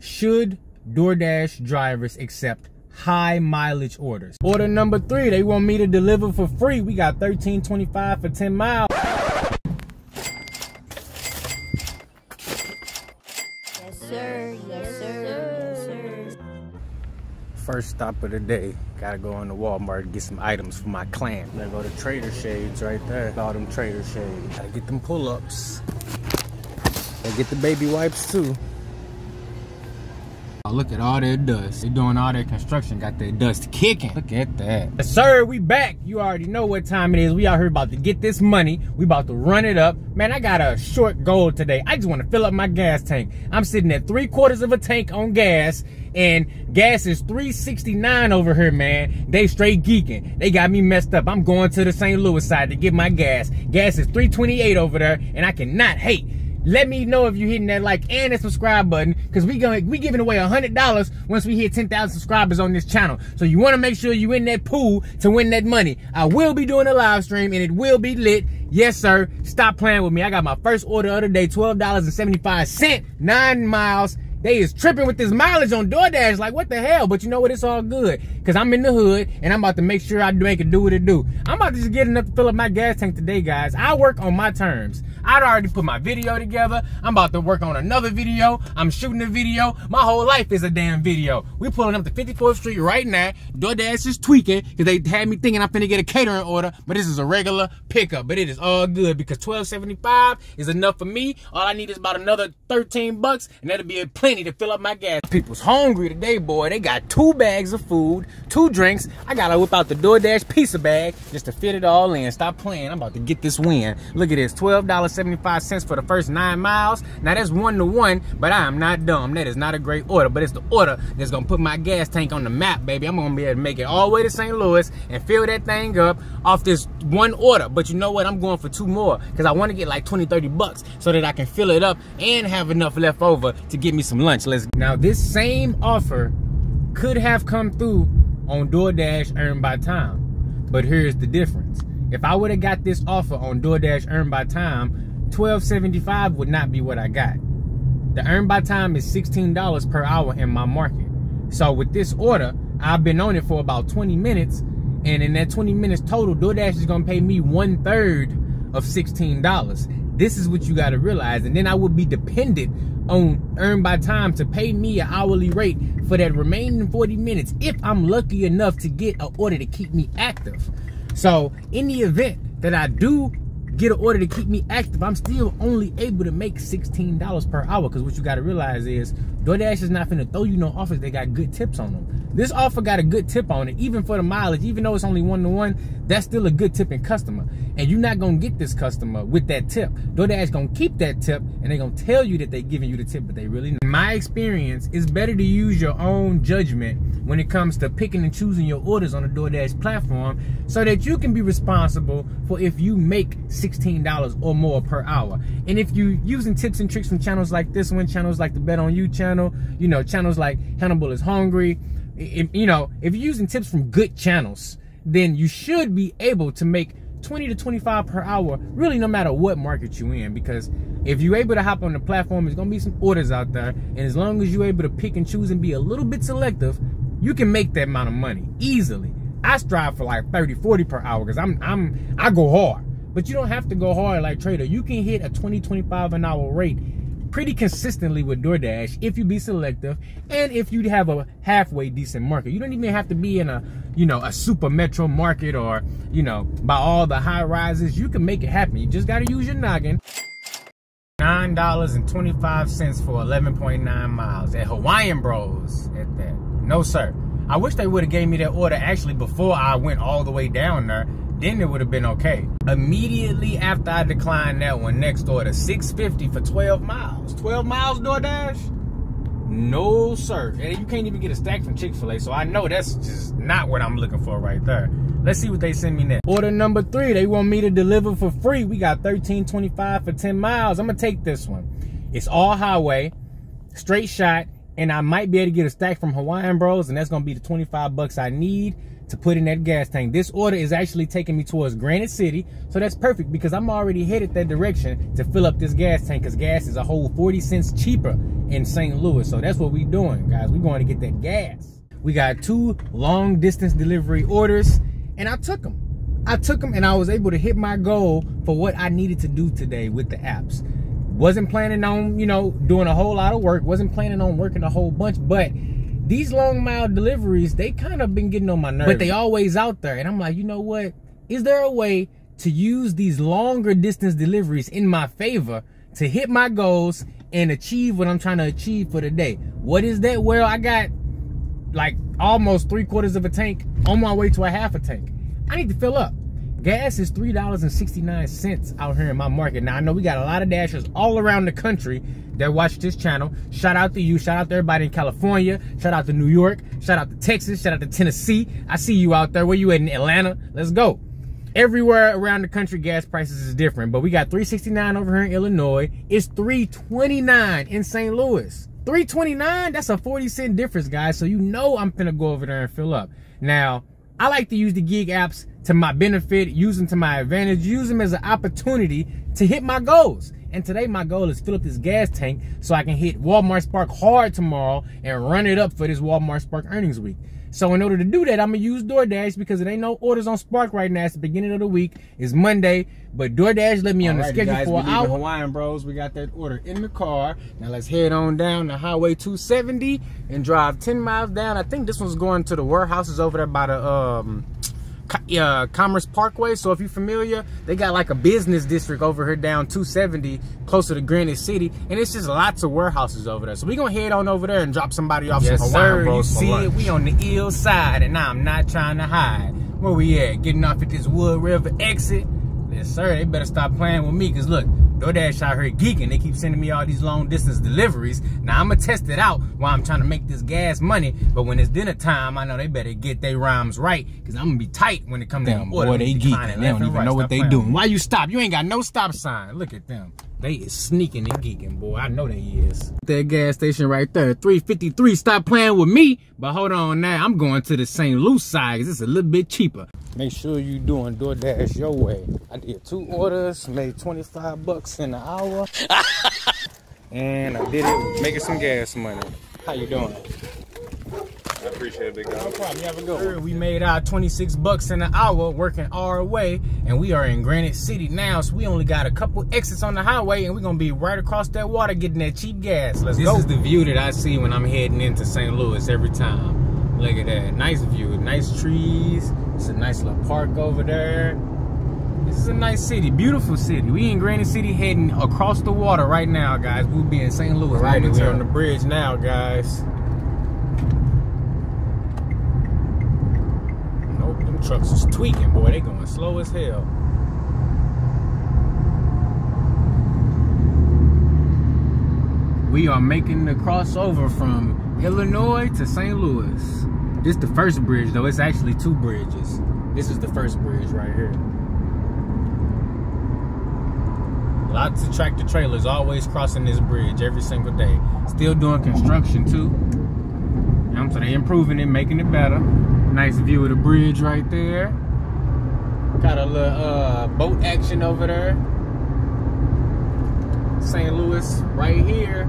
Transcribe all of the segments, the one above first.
Should DoorDash drivers accept high mileage orders? Order number 3, they want me to deliver for free. We got $13.25 for 10 miles. Yes, sir. Yes, sir. Yes, sir. First stop of the day. Gotta go into Walmart and get some items for my clan. Gotta go to Trader Shades right there. All them Trader Shades. Gotta get them pull-ups. Gotta get the baby wipes too. Oh, look at all that dust. They doing all that construction, got that dust kicking. Look at that. Yes, sir, we back. You already know what time it is. We out here about to get this money. We about to run it up. Man, I got a short goal today. I just want to fill up my gas tank. I'm sitting at 3/4 of a tank on gas, and gas is $3.69 over here, man. They straight geeking. They got me messed up. I'm going to the St. Louis side to get my gas. Gas is $3.28 over there, and I cannot hate. Let me know if you're hitting that like and that subscribe button, because we giving away $100 once we hit 10,000 subscribers on this channel. So you want to make sure you in that pool to win that money. I will be doing a live stream and it will be lit. Yes, sir. Stop playing with me. I got my first order of the day, $12.75, 9 miles. They is tripping with this mileage on DoorDash. Like, what the hell? But you know what? It's all good. Because I'm in the hood, and I'm about to make sure I make it do what it do. I'm about to just get enough to fill up my gas tank today, guys. I work on my terms. I'd already put my video together. I'm about to work on another video. I'm shooting a video. My whole life is a damn video. We're pulling up to 54th Street right now. DoorDash is tweaking because they had me thinking I'm finna get a catering order, but this is a regular pickup. But it is all good because $12.75 is enough for me. All I need is about another 13 bucks, and that'll be plenty to fill up my gas. People's hungry today, boy. They got 2 bags of food, 2 drinks. I gotta whip out the DoorDash pizza bag just to fit it all in. Stop playing. I'm about to get this win. Look at this, $12.75 for the first 9 miles. Now that's 1-to-1, but I am not dumb. That is not a great order, but it's the order that's gonna put my gas tank on the map, baby. I'm gonna be able to make it all the way to St. Louis and fill that thing up off this one order. But you know what? I'm going for 2 more because I want to get like 20-30 bucks so that I can fill it up and have enough left over to get me some lunch. Now this same offer could have come through on DoorDash Earn by Time, but here's the difference. If I would have got this offer on DoorDash Earn by Time, $12.75 would not be what I got. The Earn by Time is $16 per hour in my market. So with this order, I've been on it for about 20 minutes, and in that 20 minutes total, DoorDash is gonna pay me 1/3 of $16. This is what you gotta realize, and then I would be dependent on Earn by Time to pay me an hourly rate for that remaining 40 minutes if I'm lucky enough to get an order to keep me active. So in the event that I do get an order to keep me active, I'm still only able to make $16 per hour, because what you got to realize is DoorDash is not finna throw you no offers. They got good tips on them. This offer got a good tip on it, even for the mileage. Even though it's only 1-to-1, that's still a good tipping customer, and you're not gonna get this customer with that tip. DoorDash gonna keep that tip, and they gonna tell you that they giving you the tip, but they really not. In my experience, it's better to use your own judgment when it comes to picking and choosing your orders on the DoorDash platform, so that you can be responsible for if you make $16 or more per hour. And if you using tips and tricks from channels like this one, channels like the Bet On You channel, you know, channels like Hannibal is Hungry, if you're using tips from good channels, then you should be able to make 20 to 25 per hour, really no matter what market you in. Because if you're able to hop on the platform, there's gonna be some orders out there, and as long as you're able to pick and choose and be a little bit selective, you can make that amount of money easily. I strive for like 30, 40 per hour because I go hard. But you don't have to go hard like Trader. You can hit a 20, 25 an hour rate pretty consistently with DoorDash if you be selective and if you have a halfway decent market. You don't even have to be in a, a super metro market or, by all the high rises. You can make it happen. You just got to use your noggin. $9.25 for 11.9 miles at Hawaiian Bros at that. No, sir. I wish they would have gave me that order actually before I went all the way down there. Then it would have been okay. Immediately after I declined that one, next order, $6.50 for 12 miles. 12 miles DoorDash? No, sir. And you can't even get a stack from Chick-fil-A, so I know that's just not what I'm looking for right there. Let's see what they send me next. Order number 3, they want me to deliver for free. We got $13.25 for 10 miles. I'm gonna take this one. It's all highway, straight shot, and I might be able to get a stack from Hawaiian Bros, and that's gonna be the 25 bucks I need to put in that gas tank. This order is actually taking me towards Granite City, so that's perfect because I'm already headed that direction to fill up this gas tank, because gas is a whole 40 cents cheaper in St. Louis. So that's what we doing, guys. We're going to get that gas. We got 2 long distance delivery orders, and I took them. And I was able to hit my goal for what I needed to do today with the apps. Wasn't planning on, you know, doing a whole lot of work. Wasn't planning on working a whole bunch, but these long mile deliveries, they kind of been getting on my nerves. But they always out there. And I'm like, you know what? Is there a way to use these longer distance deliveries in my favor to hit my goals and achieve what I'm trying to achieve for the day? What is that? Well, I got like almost 3/4 of a tank on my way to a half a tank. I need to fill up. Gas is $3.69 out here in my market. Now, I know we got a lot of dashers all around the country that watch this channel. Shout out to you. Shout out to everybody in California. Shout out to New York. Shout out to Texas. Shout out to Tennessee. I see you out there. Where you at in Atlanta? Let's go. Everywhere around the country, gas prices is different. But we got $3.69 over here in Illinois. It's $3.29 in St. Louis. $3.29? That's a 40-cent difference, guys. So you know I'm finna go over there and fill up. Now, I like to use the gig apps to my benefit, use them to my advantage, use them as an opportunity to hit my goals. And today my goal is fill up this gas tank so I can hit Walmart Spark hard tomorrow and run it up for this Walmart Spark earnings week. So in order to do that, I'm gonna use Doordash because it ain't no orders on Spark right now. It's the beginning of the week. It's Monday, but Doordash let me on the schedule guys, for an hour. Hawaiian Bros, we got that order in the car. Now let's head on down the Highway 270 and drive 10 miles down. I think this one's going to the warehouses over there by the Commerce Parkway. So if you're familiar, they got like a business district over here down 270 closer to Granite City, and it's just lots of warehouses over there. So we're gonna head on over there and drop somebody off some Hawaiian Bros. You see it, we on the ill side, and I'm not trying to hide. Where we at? Getting off at this Wood River exit. Yes sir, they better stop playing with me, because look, Doordash out here geeking. They keep sending me all these long distance deliveries. Now I'm gonna test it out while I'm trying to make this gas money, but when it's dinner time, I know they better get their rhymes right, because I'm gonna be tight when it comes to them. Boy, they geeking. They don't even know what they doing. Why you stop? You ain't got no stop sign. Look at them. They is sneaking and geeking, boy. I know they is. That gas station right there, 353. Stop playing with me. But hold on now, I'm going to the St. Louis side because it's a little bit cheaper. Make sure you doing Doordash your way. I did 2 orders, made 25 bucks in an hour. And I did it making some gas money. How you doing? I appreciate it, big guy. No problem. You have a good one. We made our 26 bucks in an hour working our way, and we are in Granite City now, so we only got a couple exits on the highway, and we're gonna be right across that water getting that cheap gas. Let's go. This is the view that I see when I'm heading into St. Louis every time. Look at that. Nice view. Nice trees. It's a nice little park over there. This is a nice city. Beautiful city. We in Granite City heading across the water right now, guys. We'll be in St. Louis right now. We're on the bridge now, guys. Trucks is tweaking, boy. They going slow as hell. We are making the crossover from Illinois to St. Louis. This is the first bridge, though. It's actually 2 bridges. This is the first bridge right here. Lots of tractor trailers always crossing this bridge every single day. Still doing construction too. You know, so they improving it, making it better. Nice view of the bridge right there. Got a little boat action over there. St. Louis right here.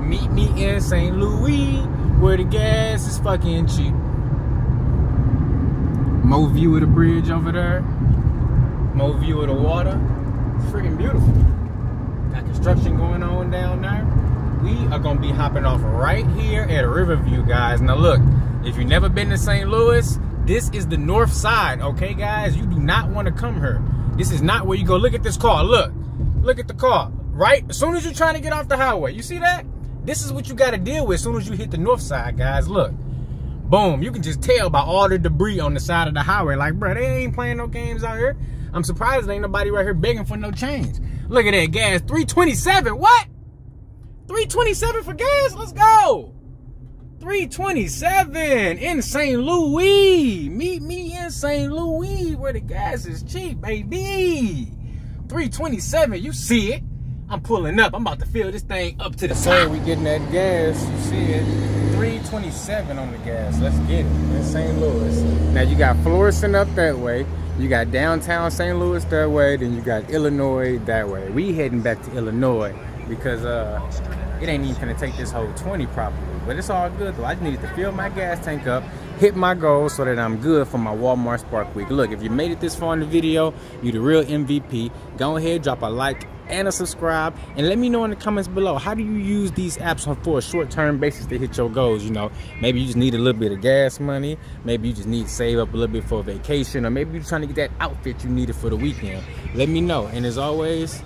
Meet me in St. Louis, where the gas is fucking cheap. More view of the bridge over there. More view of the water. It's freaking beautiful. Got construction going on down there. We are gonna be hopping off right here at Riverview, guys. Now look, if you've never been to St. Louis, this is the north side, okay, guys? You do not want to come here. This is not where you go. Look at this car. Look at the car. Right? As soon as you're trying to get off the highway, you see that? This is what you got to deal with as soon as you hit the north side, guys. Look. Boom. You can just tell by all the debris on the side of the highway. Like, bro, they ain't playing no games out here. I'm surprised there ain't nobody right here begging for no change. Look at that gas. $3.27. What? $3.27 for gas? Let's go. $3.27 in St. Louis. Meet me in St. Louis where the gas is cheap, baby. $3.27. You see it. I'm pulling up. I'm about to fill this thing up to the So top. we getting that gas. You see it. 327 on the gas. Let's get it. In St. Louis. Now you got Florissant up that way. You got downtown St. Louis that way. Then you got Illinois that way. We heading back to Illinois because it ain't even gonna take this whole 20 properly. But it's all good though. I just needed to fill my gas tank up, hit my goal so that I'm good for my Walmart Spark Week. Look, if you made it this far in the video, you the real MVP. Go ahead, drop a like and a subscribe, and let me know in the comments below, how do you use these apps for a short-term basis to hit your goals? You know, maybe you just need a little bit of gas money, maybe you just need to save up a little bit for a vacation, or maybe you're trying to get that outfit you needed for the weekend. Let me know. And as always,